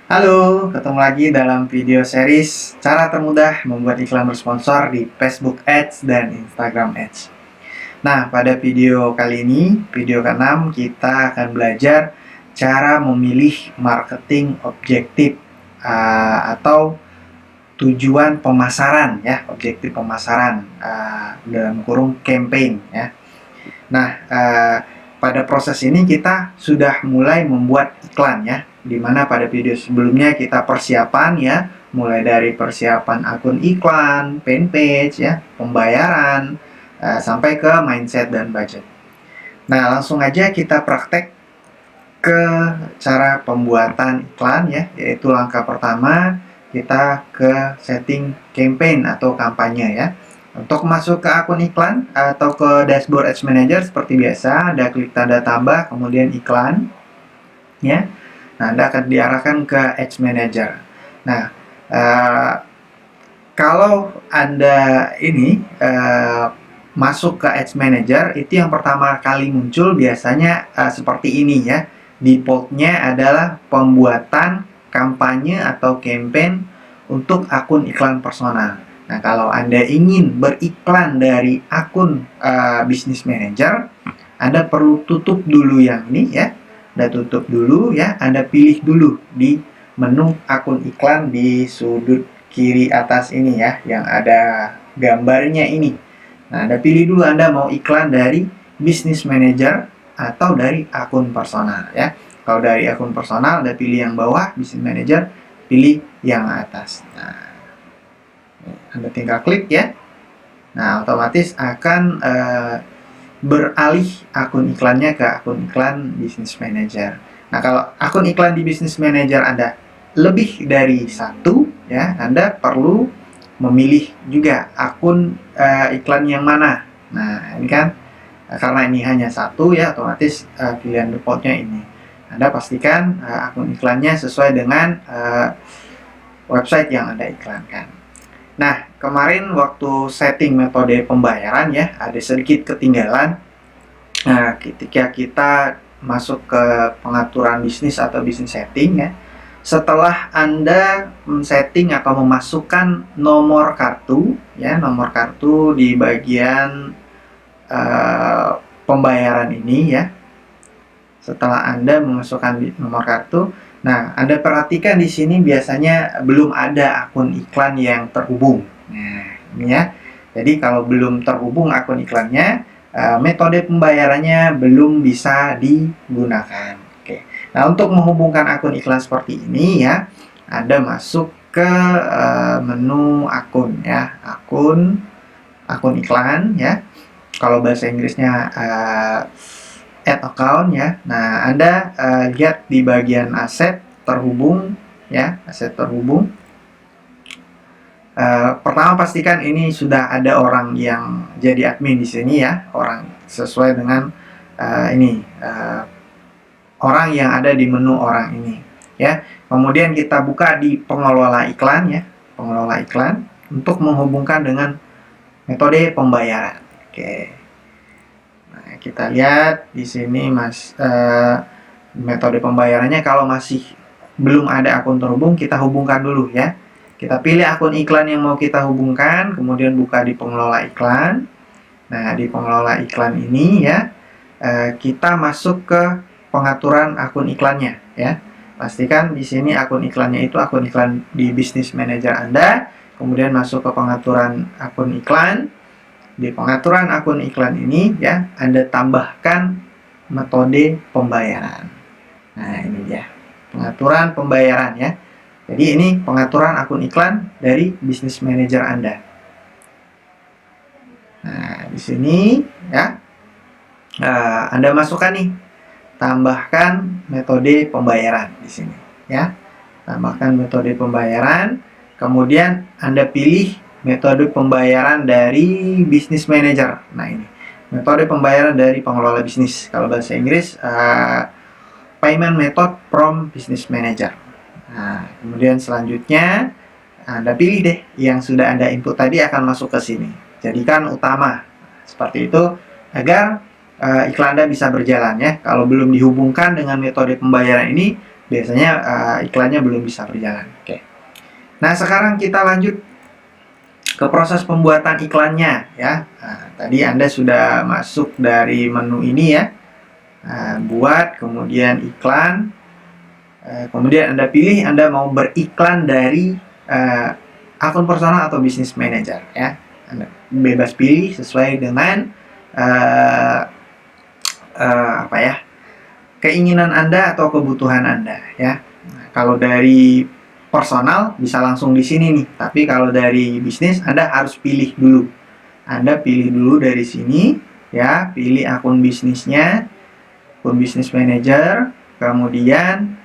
Halo, ketemu lagi dalam video series cara termudah membuat iklan bersponsor di Facebook Ads dan Instagram Ads. Nah, pada video kali ini, video ke-6, kita akan belajar cara memilih marketing objektif atau tujuan pemasaran ya, objektif pemasaran dalam kurung campaign ya. Nah, pada proses ini kita sudah mulai membuat iklan ya, dimana pada video sebelumnya kita persiapan ya, mulai dari persiapan akun iklan, fanpage ya, pembayaran, sampai ke mindset dan budget. Nah, langsung aja kita praktek ke cara pembuatan iklan ya, yaitu langkah pertama kita ke setting campaign atau kampanye ya. Untuk masuk ke akun iklan atau ke dashboard Ads Manager seperti biasa, Anda klik tanda tambah, kemudian iklan, ya. Nah, Anda akan diarahkan ke Ads Manager. Nah, kalau Anda ini masuk ke Ads Manager, itu yang pertama kali muncul biasanya seperti ini ya. Defaultnya adalah pembuatan kampanye atau campaign untuk akun iklan personal. Nah, kalau Anda ingin beriklan dari akun Business Manager, Anda perlu tutup dulu yang ini ya. Anda tutup dulu ya, Anda pilih dulu di menu akun iklan di sudut kiri atas ini ya, yang ada gambarnya ini. Nah, Anda pilih dulu Anda mau iklan dari Business Manager atau dari akun personal ya. Kalau dari akun personal, Anda pilih yang bawah, Business Manager, pilih yang atas. Nah, Anda tinggal klik ya. Nah, otomatis akan beralih akun iklannya ke akun iklan Business Manager. Nah, kalau akun iklan di Business Manager Anda lebih dari satu, ya, Anda perlu memilih juga akun iklan yang mana. Nah, ini kan karena ini hanya satu ya, otomatis pilihan defaultnya ini. Anda pastikan akun iklannya sesuai dengan website yang Anda iklankan. Nah, kemarin waktu setting metode pembayaran ya, ada sedikit ketinggalan. Nah, ketika kita masuk ke pengaturan bisnis atau bisnis setting ya, setelah Anda setting atau memasukkan nomor kartu ya, nomor kartu di bagian pembayaran ini ya. Setelah Anda memasukkan nomor kartu, nah, Anda perhatikan di sini biasanya belum ada akun iklan yang terhubung. Nah, ini ya. Jadi kalau belum terhubung akun iklannya, metode pembayarannya belum bisa digunakan. Oke. Nah, untuk menghubungkan akun iklan seperti ini ya, Anda masuk ke menu akun ya, akun iklan ya. Kalau bahasa Inggrisnya add account ya. Nah, Anda lihat di bagian aset terhubung ya, aset terhubung. Pertama pastikan ini sudah ada orang yang jadi admin di sini ya, orang sesuai dengan orang yang ada di menu orang ini ya. Kemudian kita buka di pengelola iklan ya, pengelola iklan untuk menghubungkan dengan metode pembayaran. Oke. Nah, kita lihat di sini metode pembayarannya kalau masih belum ada akun terhubung, kita hubungkan dulu ya. Kita pilih akun iklan yang mau kita hubungkan, kemudian buka di pengelola iklan. Nah, di pengelola iklan ini ya, kita masuk ke pengaturan akun iklannya ya. Pastikan di sini akun iklannya itu akun iklan di Business Manager Anda, kemudian masuk ke pengaturan akun iklan. Di pengaturan akun iklan ini ya, Anda tambahkan metode pembayaran. Nah, ini dia pengaturan pembayaran ya. Jadi ini pengaturan akun iklan dari Business Manager Anda. Nah, di sini ya, Anda masukkan nih, tambahkan metode pembayaran di sini ya. Tambahkan metode pembayaran, kemudian Anda pilih metode pembayaran dari Business Manager. Nah, ini metode pembayaran dari pengelola bisnis. Kalau bahasa Inggris, payment method from Business Manager. Nah, kemudian selanjutnya Anda pilih deh yang sudah Anda input tadi akan masuk ke sini. Jadikan utama. Seperti itu agar iklan Anda bisa berjalan ya. Kalau belum dihubungkan dengan metode pembayaran ini, biasanya iklannya belum bisa berjalan. Oke. Nah, sekarang kita lanjut ke proses pembuatan iklannya ya. Nah, tadi Anda sudah masuk dari menu ini ya. Buat, kemudian iklan. Kemudian Anda pilih Anda mau beriklan dari akun personal atau bisnis manager ya. Anda bebas pilih sesuai dengan apa ya, keinginan Anda atau kebutuhan Anda ya. Nah, kalau dari personal bisa langsung di sini nih, tapi kalau dari bisnis Anda harus pilih dulu. Anda pilih dulu dari sini ya, pilih akun bisnisnya, akun bisnis manager, kemudian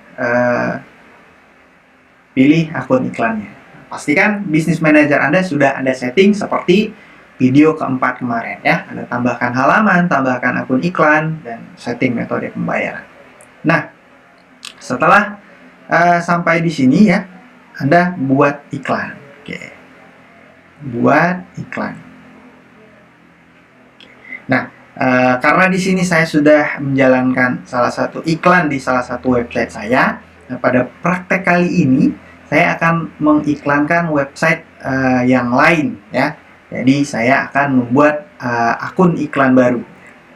pilih akun iklannya. Pastikan bisnis manager Anda sudah Anda setting seperti video keempat kemarin ya. Anda tambahkan halaman, tambahkan akun iklan, dan setting metode pembayaran. Nah, setelah sampai di sini ya, Anda buat iklan. Oke. Buat iklan. Nah, karena di sini saya sudah menjalankan salah satu iklan di salah satu website saya. Nah, pada praktek kali ini saya akan mengiklankan website yang lain ya. Jadi saya akan membuat akun iklan baru.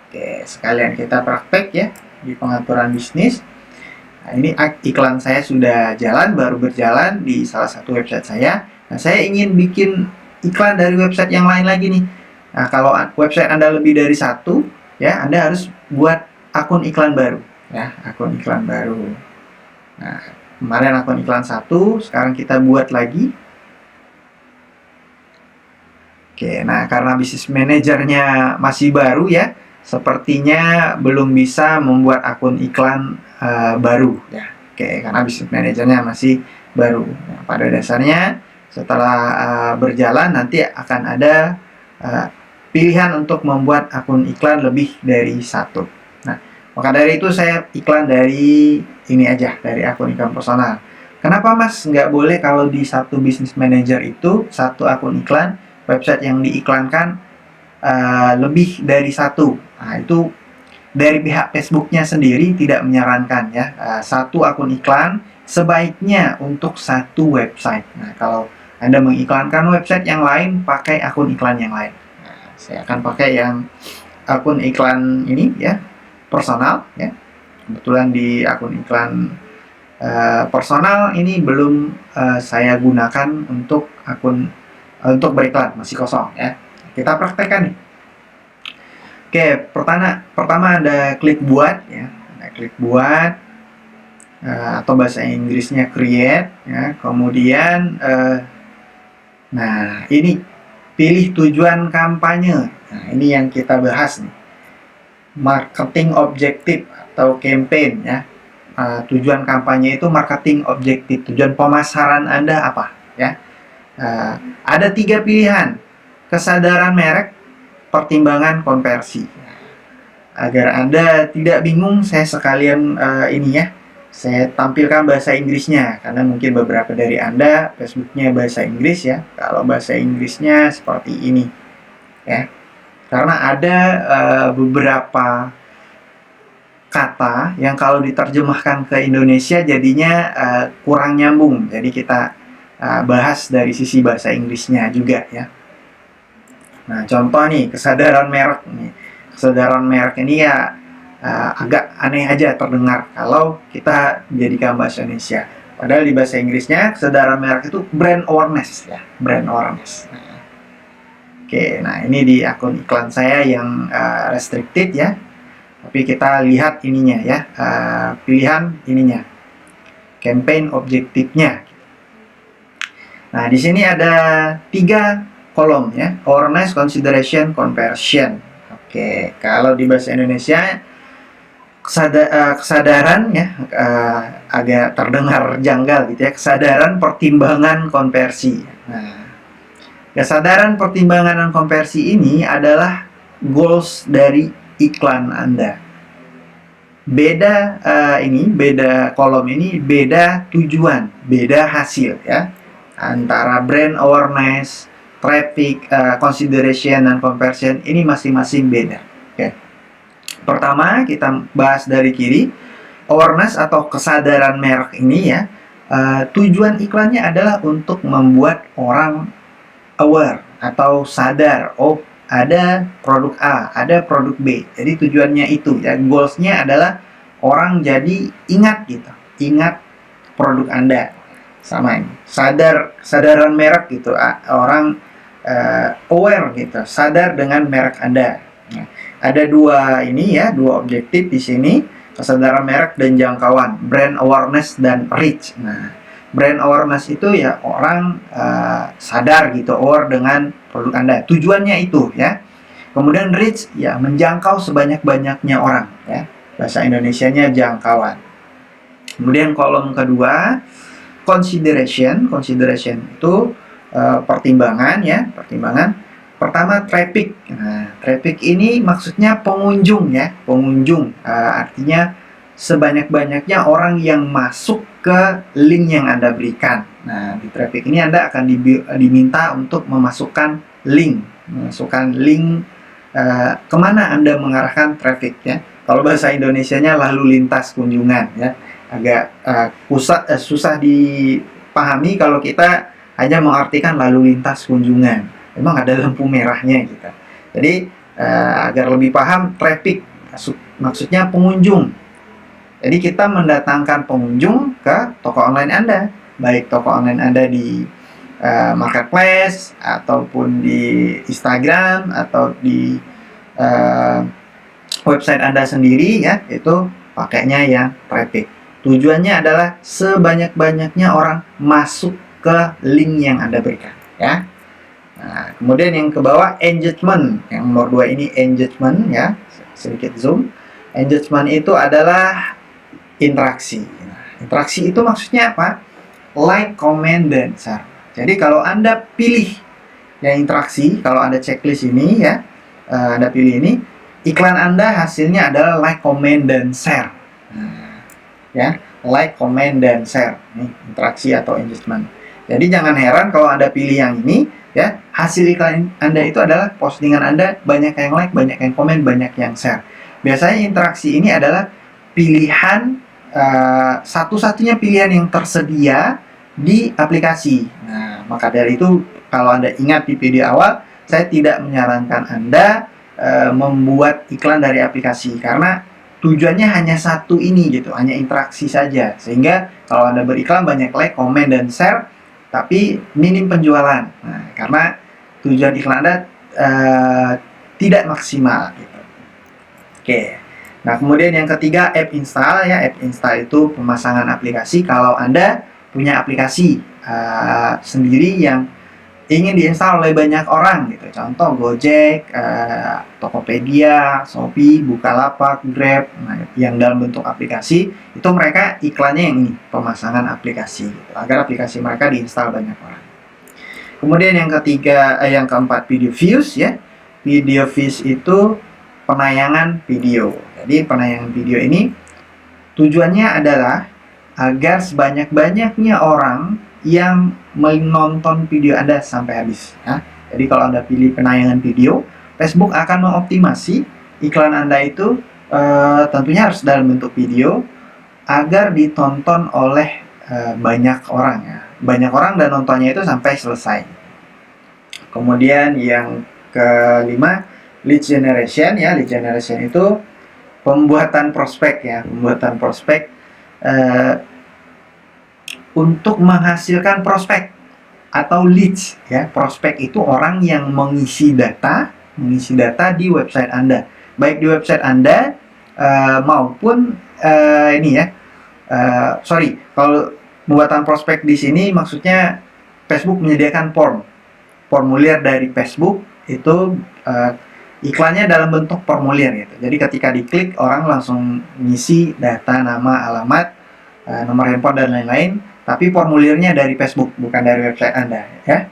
Oke, sekalian kita praktek ya di pengaturan bisnis. Nah, ini iklan saya sudah jalan, baru berjalan di salah satu website saya. Nah, saya ingin bikin iklan dari website yang lain lagi nih. Nah, kalau website Anda lebih dari satu, ya Anda harus buat akun iklan baru, ya akun iklan baru. Nah, kemarin akun iklan satu, sekarang kita buat lagi. Oke, nah karena bisnis manajernya masih baru ya, sepertinya belum bisa membuat akun iklan baru, ya. Oke, karena bisnis manajernya masih baru. Nah, pada dasarnya setelah berjalan nanti akan ada pilihan untuk membuat akun iklan lebih dari satu. Nah, maka dari itu saya iklan dari ini aja, dari akun iklan personal. Kenapa Mas nggak boleh kalau di satu bisnis manager itu satu akun iklan, website yang diiklankan lebih dari satu? Nah, itu dari pihak Facebooknya sendiri tidak menyarankan ya, satu akun iklan sebaiknya untuk satu website. Nah, kalau Anda mengiklankan website yang lain, pakai akun iklan yang lain. Saya akan pakai yang akun iklan ini ya, personal ya. Kebetulan di akun iklan personal ini belum saya gunakan untuk akun untuk beriklan, masih kosong ya. Kita praktekkan nih. Oke, pertama ada klik buat ya. Ada klik buat atau bahasa Inggrisnya create ya. Kemudian nah, ini pilih tujuan kampanye. Nah, ini yang kita bahas nih. Marketing objektif atau campaign ya. Tujuan kampanye itu marketing objektif. Tujuan pemasaran Anda apa ya? Ada 3 pilihan. Kesadaran merek, pertimbangan konversi. Agar Anda tidak bingung, saya sekalian ini ya. Saya tampilkan bahasa Inggrisnya, karena mungkin beberapa dari Anda Facebooknya bahasa Inggris ya. Kalau bahasa Inggrisnya seperti ini ya. Karena ada beberapa kata yang kalau diterjemahkan ke Indonesia jadinya kurang nyambung. Jadi kita bahas dari sisi bahasa Inggrisnya juga ya. Nah, contoh nih, kesadaran merek nih. Kesadaran merek ini ya agak aneh aja terdengar kalau kita jadikan bahasa Indonesia. Padahal di bahasa Inggrisnya kesadaran merek itu brand awareness ya, brand awareness. Oke, nah ini di akun iklan saya yang restricted ya. Tapi kita lihat ininya ya, pilihan ininya, campaign objektifnya. Nah, di sini ada 3 kolom ya, awareness, consideration, conversion. Oke, kalau di bahasa Indonesia kesadaran ya, agak terdengar janggal gitu ya, kesadaran, pertimbangan, konversi. Nah, kesadaran, pertimbangan, dan konversi ini adalah goals dari iklan Anda. Beda beda kolom ini, beda tujuan, beda hasil ya. Antara brand awareness, traffic, consideration, dan conversion ini masing-masing beda. Oke. Pertama, kita bahas dari kiri. awareness atau kesadaran merek ini ya, tujuan iklannya adalah untuk membuat orang aware atau sadar, oh ada produk A, ada produk B. Jadi tujuannya itu ya, goalsnya adalah orang jadi ingat gitu, ingat produk Anda. Sama ini, kesadaran merek gitu, orang aware gitu, sadar dengan merek Anda. Nah, ada dua ini ya, dua objektif di sini, kesadaran merek dan jangkauan, brand awareness dan reach. Nah, brand awareness itu ya orang sadar gitu, aware dengan produk Anda. Tujuannya itu ya. Kemudian reach ya menjangkau sebanyak-banyaknya orang ya. Bahasa Indonesianya jangkauan. Kemudian kolom kedua, consideration itu pertimbangan ya, pertimbangan. Pertama traffic. Nah, traffic ini maksudnya pengunjung ya, pengunjung. Artinya sebanyak-banyaknya orang yang masuk ke link yang Anda berikan. Nah, di traffic ini Anda akan diminta untuk memasukkan link kemana Anda mengarahkan traffic ya. Kalau bahasa Indonesianya lalu lintas kunjungan ya, agak susah dipahami kalau kita hanya mengartikan lalu lintas kunjungan. Memang ada lampu merahnya gitu. Jadi agar lebih paham, traffic maksudnya pengunjung. Jadi kita mendatangkan pengunjung ke toko online Anda, baik toko online Anda di marketplace ataupun di Instagram atau di website Anda sendiri ya, itu pakainya yang traffic. Tujuannya adalah sebanyak-banyaknya orang masuk ke link yang Anda berikan ya. Nah, kemudian yang ke bawah engagement, yang nomor 2 ini engagement ya, sedikit zoom. Engagement itu adalah interaksi. Nah, interaksi itu maksudnya apa? Like, comment, dan share. Jadi kalau Anda pilih yang interaksi, kalau Anda checklist ini ya, Anda pilih ini, iklan Anda hasilnya adalah like, comment, dan share. Nah, ya, like, comment, dan share. Ini interaksi atau engagement. Jadi jangan heran kalau Anda pilih yang ini, ya, hasil iklan Anda itu adalah postingan Anda banyak yang like, banyak yang komen, banyak yang share. Biasanya interaksi ini adalah pilihan satu-satunya pilihan yang tersedia di aplikasi. Nah, maka dari itu kalau Anda ingat di video awal, saya tidak menyarankan Anda membuat iklan dari aplikasi karena tujuannya hanya satu ini gitu, hanya interaksi saja. Sehingga kalau Anda beriklan banyak like, komen, dan share, tapi minim penjualan. Nah, karena tujuan iklan Anda tidak maksimal gitu. Oke. Nah, kemudian yang ketiga, app install ya. App install itu pemasangan aplikasi. Kalau Anda punya aplikasi sendiri yang ingin diinstal oleh banyak orang gitu. Contoh Gojek, Tokopedia, Shopee, Bukalapak, Grab, nah, yang dalam bentuk aplikasi, itu mereka iklannya yang ini, pemasangan aplikasi gitu, agar aplikasi mereka diinstal banyak orang. Kemudian yang ketiga, yang keempat, video views ya. Video views itu penayangan video. Jadi penayangan video ini tujuannya adalah agar sebanyak-banyaknya orang yang menonton video Anda sampai habis ya. Jadi kalau Anda pilih penayangan video, Facebook akan mengoptimasi iklan Anda itu tentunya harus dalam bentuk video agar ditonton oleh banyak orang ya. Banyak orang dan nontonnya itu sampai selesai. Kemudian yang kelima, lead generation ya. Lead generation itu pembuatan prospek ya, pembuatan prospek untuk menghasilkan prospek atau leads ya. Prospek itu orang yang mengisi data di website Anda, baik di website Anda maupun ini ya. Kalau pembuatan prospek di sini maksudnya Facebook menyediakan formulir dari Facebook itu iklannya dalam bentuk formulir gitu. Jadi ketika diklik orang langsung ngisi data, nama, alamat, nomor handphone dan lain-lain. Tapi formulirnya dari Facebook, bukan dari website Anda ya.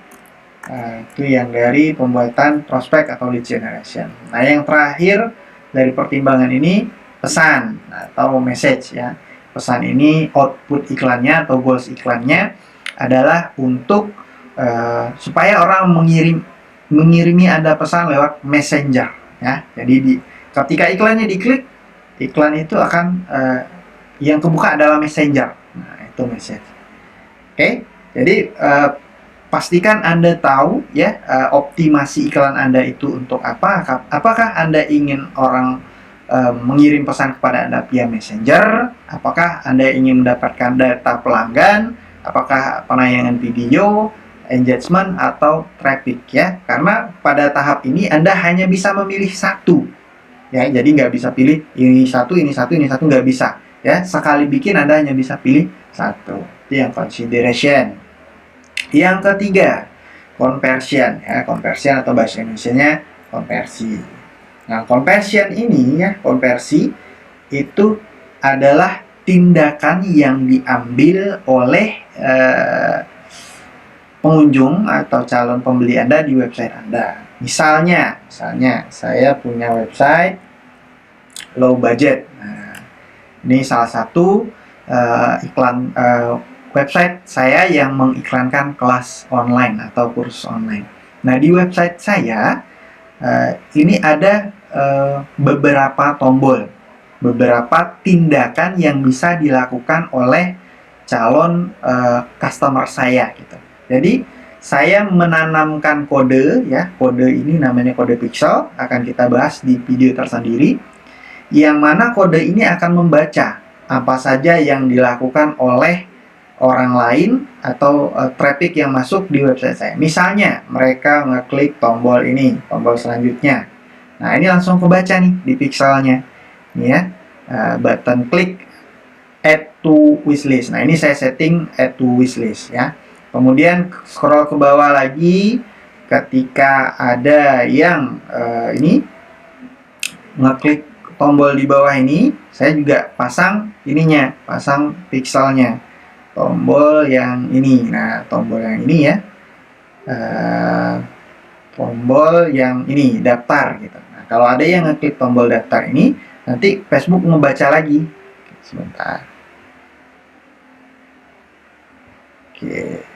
Itu yang dari pembuatan prospek atau lead generation. Nah, yang terakhir dari pertimbangan ini, pesan atau message ya. Pesan ini output iklannya atau goals iklannya adalah untuk supaya orang mengirimi Anda pesan lewat messenger ya. Jadi ketika iklannya diklik, iklan itu akan yang kebuka adalah Messenger. Nah, itu message. Oke, jadi pastikan Anda tahu ya optimasi iklan Anda itu untuk apa. Apakah Anda ingin orang mengirim pesan kepada Anda via Messenger? Apakah Anda ingin mendapatkan data pelanggan? Apakah penayangan video, engagement, atau traffic ya? Karena pada tahap ini Anda hanya bisa memilih satu ya, jadi nggak bisa pilih ini satu, nggak bisa ya. Sekali bikin Anda hanya bisa pilih satu. Itu yang consideration. Yang ketiga, conversion ya, conversion atau bahasa Indonesianya konversi. Nah, conversion ini ya, konversi itu adalah tindakan yang diambil oleh pengunjung atau calon pembeli Anda di website Anda. Misalnya saya punya website low budget. Nah, ini salah satu iklan website saya yang mengiklankan kelas online atau kursus online. Nah, di website saya ini ada beberapa tombol, beberapa tindakan yang bisa dilakukan oleh calon customer saya gitu. Jadi saya menanamkan kode ya, kode ini namanya kode pixel, akan kita bahas di video tersendiri, yang mana kode ini akan membaca apa saja yang dilakukan oleh orang lain atau traffic yang masuk di website saya. Misalnya mereka ngeklik tombol ini, tombol selanjutnya. Nah, ini langsung kebaca nih di pixelnya. Ini ya, button klik add to wishlist. Nah, ini saya setting add to wishlist ya. Kemudian scroll ke bawah lagi, ketika ada yang ini ngeklik tombol di bawah ini, saya juga pasang ininya, pasang pixelnya. Tombol yang ini. Nah, tombol yang ini ya, tombol yang ini daftar gitu. Nah, kalau ada yang ngeklik tombol daftar ini, nanti Facebook membaca lagi. Sebentar. Oke,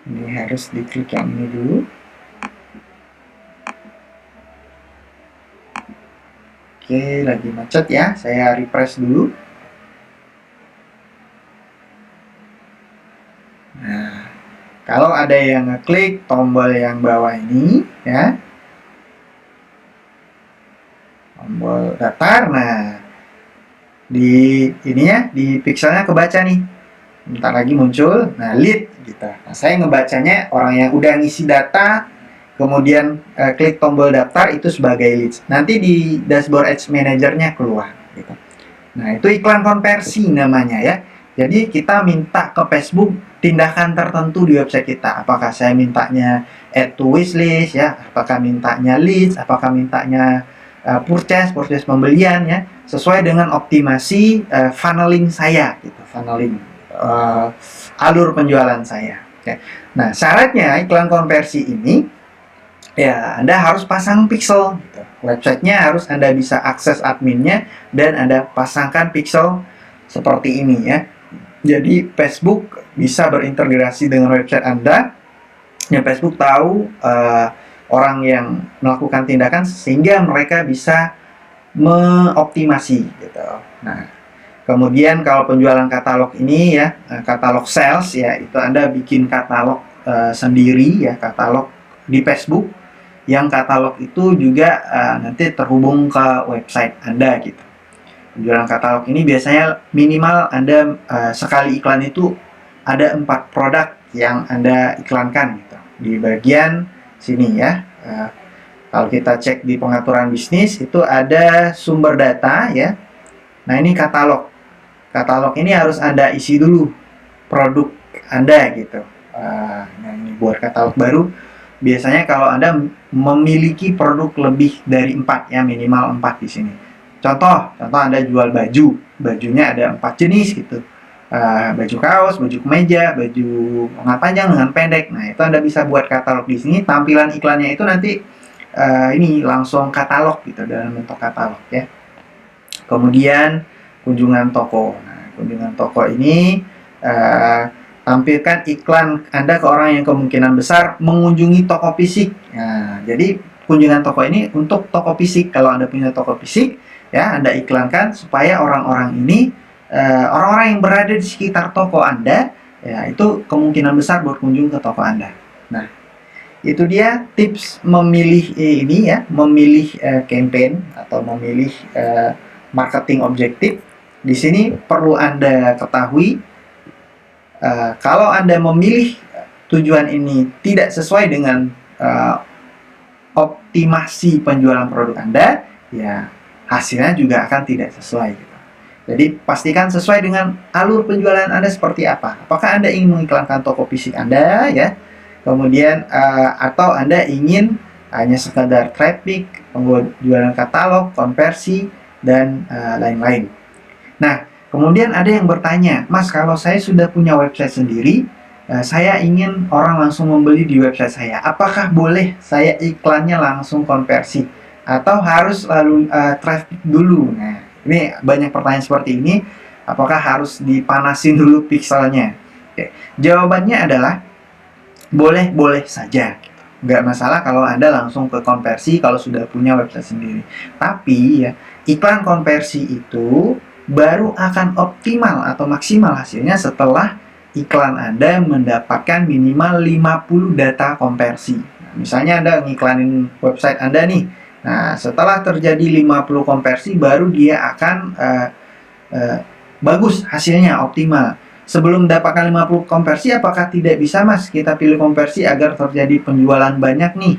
ini harus diklik yang ini dulu. Oke, lagi macet ya, saya refresh dulu. Nah, kalau ada yang ngeklik tombol yang bawah ini ya, tombol daftar, nah di ini ya, di pixelnya kebaca nih, bentar lagi muncul. Nah, lead gitu. Nah, saya ngebacanya orang yang udah ngisi data kemudian klik tombol daftar itu sebagai leads. Nanti di dashboard Ads Manager-nya keluar gitu. Nah, itu iklan konversi namanya ya. Jadi kita minta ke Facebook tindakan tertentu di website kita. Apakah saya mintanya add to wishlist ya, apakah mintanya leads, apakah mintanya purchase pembelian ya, sesuai dengan optimasi funneling saya gitu, funneling alur penjualan saya. Oke. Nah, syaratnya iklan konversi ini ya Anda harus pasang pixel gitu. Websitenya harus Anda bisa akses adminnya dan Anda pasangkan pixel seperti ini ya. Jadi Facebook bisa berintegrasi dengan website Anda. Ya, Facebook tahu orang yang melakukan tindakan sehingga mereka bisa mengoptimasi gitu. Nah, kemudian kalau penjualan katalog ini ya, katalog sales ya, itu Anda bikin katalog sendiri ya, katalog di Facebook. Yang katalog itu juga nanti terhubung ke website Anda gitu. Penjualan katalog ini biasanya minimal Anda sekali iklan itu ada 4 produk yang Anda iklankan gitu. Di bagian sini ya. Kalau kita cek di pengaturan bisnis itu ada sumber data ya. Nah, ini katalog. Katalog ini harus Anda isi dulu produk Anda gitu. Nah, ini buat katalog baru. Biasanya kalau Anda memiliki produk lebih dari 4 ya, minimal 4 di sini. Contoh Anda jual baju, bajunya ada 4 jenis gitu. Baju kaos, baju kemeja, baju lengan panjang, lengan pendek. Nah, itu Anda bisa buat katalog di sini. Tampilan iklannya itu nanti ini langsung katalog gitu, dalam bentuk katalog ya. Kemudian kunjungan toko. Nah, kunjungan toko ini tampilkan iklan Anda ke orang yang kemungkinan besar mengunjungi toko fisik. Nah, jadi kunjungan toko ini untuk toko fisik. Kalau Anda punya toko fisik, ya Anda iklankan supaya orang-orang ini, orang-orang yang berada di sekitar toko Anda, ya itu kemungkinan besar berkunjung ke toko Anda. Nah, itu dia tips memilih ini ya, memilih campaign atau memilih marketing objektif. Di sini perlu Anda ketahui, kalau Anda memilih tujuan ini tidak sesuai dengan optimasi penjualan produk Anda, ya hasilnya juga akan tidak sesuai. Gitu. Jadi pastikan sesuai dengan alur penjualan Anda seperti apa. Apakah Anda ingin mengiklankan toko fisik Anda, ya? Kemudian atau Anda ingin hanya sekadar traffic, penjualan katalog, konversi, dan lain-lain. Nah, kemudian ada yang bertanya, Mas, kalau saya sudah punya website sendiri, saya ingin orang langsung membeli di website saya. Apakah boleh saya iklannya langsung konversi? Atau harus lalu traffic dulu? Nah, ini banyak pertanyaan seperti ini. Apakah harus dipanasin dulu pixelnya? Oke. Jawabannya adalah boleh-boleh saja. Nggak masalah kalau Anda langsung ke konversi kalau sudah punya website sendiri. Tapi ya, iklan konversi itu baru akan optimal atau maksimal hasilnya setelah iklan Anda mendapatkan minimal 50 data konversi. Nah, misalnya Anda ngiklanin website Anda nih. Nah, setelah terjadi 50 konversi baru dia akan bagus hasilnya, optimal. Sebelum mendapatkan 50 konversi, apakah tidak bisa, Mas, kita pilih konversi agar terjadi penjualan banyak nih,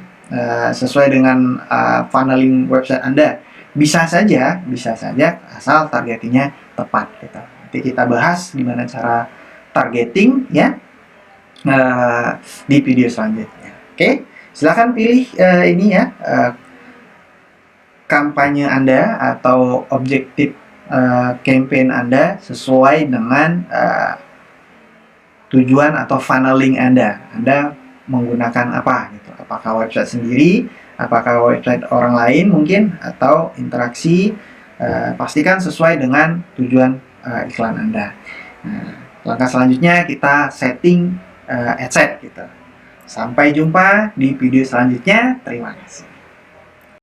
sesuai dengan funneling website Anda? Bisa saja, asal targetingnya tepat. Gitu. Nanti kita bahas gimana cara targeting ya di video selanjutnya. Oke, silahkan pilih ini ya, kampanye Anda atau objektif campaign Anda sesuai dengan tujuan atau funneling Anda. Anda menggunakan apa gitu? Apakah website sendiri, apakah website orang lain mungkin, atau interaksi. Pastikan sesuai dengan tujuan iklan Anda. Nah, langkah selanjutnya kita setting ad set gitu. Sampai jumpa di video selanjutnya. Terima kasih.